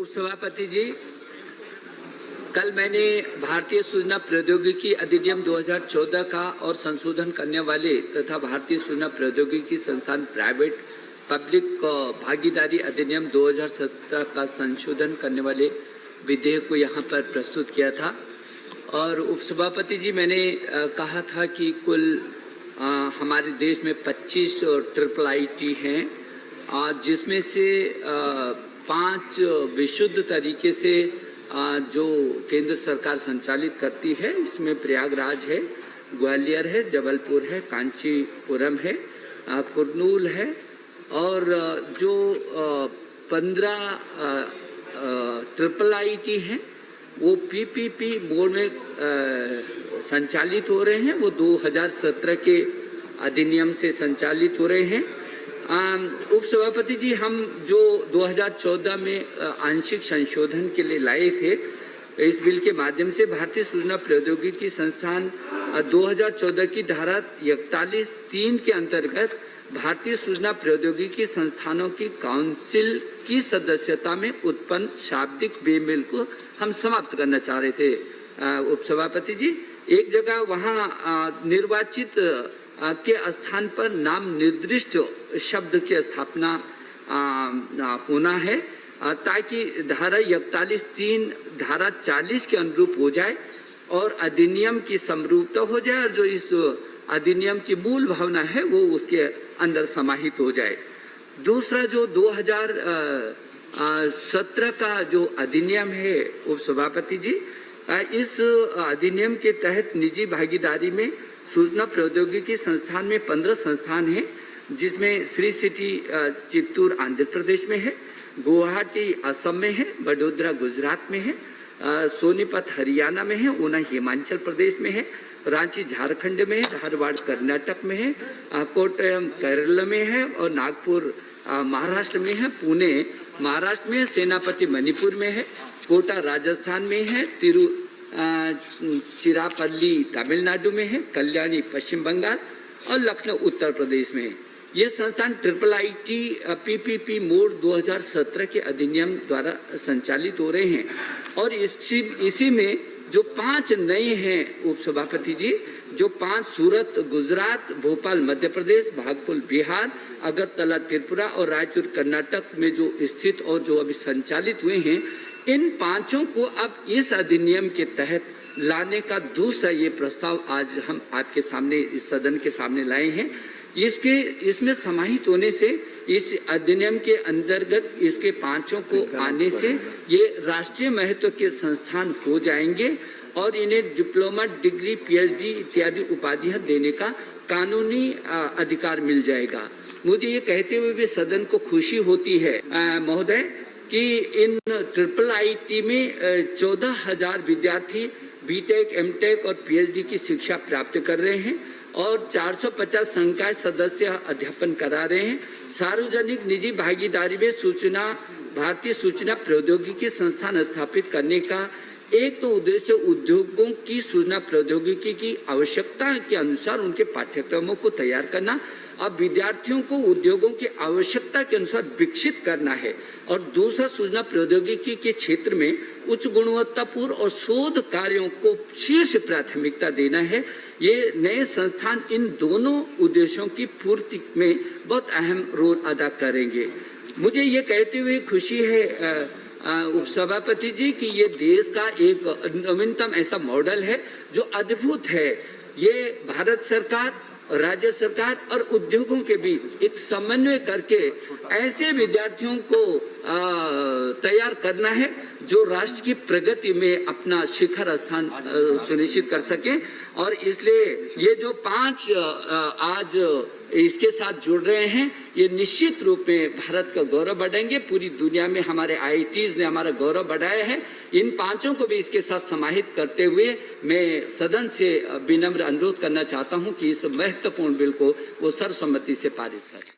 उपसभापति जी, कल मैंने भारतीय सूचना प्रौद्योगिकी अधिनियम 2014 का और संशोधन करने वाले तथा भारतीय सूचना प्रौद्योगिकी संस्थान प्राइवेट पब्लिक भागीदारी अधिनियम 2017 का संशोधन करने वाले विधेयक को यहाँ पर प्रस्तुत किया था। और उपसभापति जी, मैंने कहा था कि कुल हमारे देश में 25 ट्रिपल आईटी हैं, जिसमें से 5 विशुद्ध तरीके से जो केंद्र सरकार संचालित करती है। इसमें प्रयागराज है, ग्वालियर है, जबलपुर है, कांचीपुरम है, कुरनूल है और जो 15 ट्रिपल आईटी हैं वो पीपीपी मोड में संचालित हो रहे हैं। वो 2017 के अधिनियम से संचालित हो रहे हैं। उपसभापति जी, हम जो 2014 में आंशिक संशोधन के लिए लाए थे, इस बिल के माध्यम से भारतीय सूचना प्रौद्योगिकी संस्थान 2014 की धारा 41(3) के अंतर्गत भारतीय सूचना प्रौद्योगिकी संस्थानों की काउंसिल की सदस्यता में उत्पन्न शाब्दिक बेमेल को हम समाप्त करना चाह रहे थे। उपसभापति जी, एक जगह वहाँ निर्वाचित के स्थान पर नाम निर्दिष्ट शब्द की स्थापना होना है, ताकि धारा 41(3) धारा 40 के अनुरूप हो जाए और अधिनियम की समरूपता हो जाए और जो इस अधिनियम की मूल भावना है वो उसके अंदर समाहित हो जाए। दूसरा, जो 2017 का जो अधिनियम है उपसभापति जी, इस अधिनियम के तहत निजी भागीदारी में सूचना प्रौद्योगिकी संस्थान में 15 संस्थान हैं, जिसमें श्री सिटी चित्तूर आंध्र प्रदेश में है, गुवाहाटी असम में है, वडोदरा गुजरात में है, सोनीपत हरियाणा में है, ऊना हिमाचल प्रदेश में है, रांची झारखंड में है, धारवाड़ कर्नाटक में है, कोट्टयम केरल में है और नागपुर महाराष्ट्र में है, पुणे महाराष्ट्र में, सेनापति मणिपुर में है, कोटा राजस्थान में है, तिरुचिरापल्ली तमिलनाडु में है, कल्याणी पश्चिम बंगाल और लखनऊ उत्तर प्रदेश में है। ये संस्थान ट्रिपल आईटी पीपीपी मोड 2017 के अधिनियम द्वारा संचालित हो रहे हैं और इसी में जो 5 नए हैं उपसभापति जी, जो 5 सूरत गुजरात, भोपाल मध्य प्रदेश, भागलपुर बिहार, अगरतला त्रिपुरा और रायचूर कर्नाटक में जो स्थित और जो अभी संचालित हुए हैं, इन 5 को अब इस अधिनियम के तहत लाने का दूसरा ये प्रस्ताव आज हम आपके सामने इस सदन के सामने लाए हैं। इसमें समाहित होने से इस अधिनियम के अंतर्गत इसके 5 को आने से ये राष्ट्रीय महत्व के संस्थान हो जाएंगे और इन्हें डिप्लोमा, डिग्री, पीएचडी इत्यादि उपाधियां देने का कानूनी अधिकार मिल जाएगा। मुझे ये कहते हुए भी सदन को खुशी होती है महोदय कि इन ट्रिपल आईटी में 14,000 विद्यार्थी बीटेक, एमटेक और पीएचडी की शिक्षा प्राप्त कर रहे हैं और 450 संकाय सदस्य अध्यापन करा रहे हैं। सार्वजनिक निजी भागीदारी में भारतीय सूचना प्रौद्योगिकी संस्थान स्थापित करने का एक तो उद्देश्य उद्योगों की सूचना प्रौद्योगिकी की आवश्यकता के अनुसार उनके पाठ्यक्रमों को तैयार करना, अब विद्यार्थियों को उद्योगों की आवश्यकता के अनुसार विकसित करना है और दूसरा सूचना प्रौद्योगिकी के क्षेत्र में उच्च गुणवत्तापूर्ण और शोध कार्यों को शीर्ष प्राथमिकता देना है। ये नए संस्थान इन दोनों उद्देश्यों की पूर्ति में बहुत अहम रोल अदा करेंगे। मुझे ये कहते हुए खुशी है उपसभापति जी कि ये देश का एक नवीनतम ऐसा मॉडल है जो अद्भुत है। ये भारत सरकार, राज्य सरकार और उद्योगों के बीच एक समन्वय करके ऐसे विद्यार्थियों को तैयार करना है जो राष्ट्र की प्रगति में अपना शिखर स्थान सुनिश्चित कर सके। और इसलिए ये जो 5 आज इसके साथ जुड़ रहे हैं, ये निश्चित रूप में भारत का गौरव बढ़ाएंगे। पूरी दुनिया में हमारे आईआईटीज ने हमारा गौरव बढ़ाया है। इन 5 को भी इसके साथ समाहित करते हुए मैं सदन से विनम्र अनुरोध करना चाहता हूं कि इस महत्वपूर्ण बिल को वो सर्वसम्मति से पारित करें।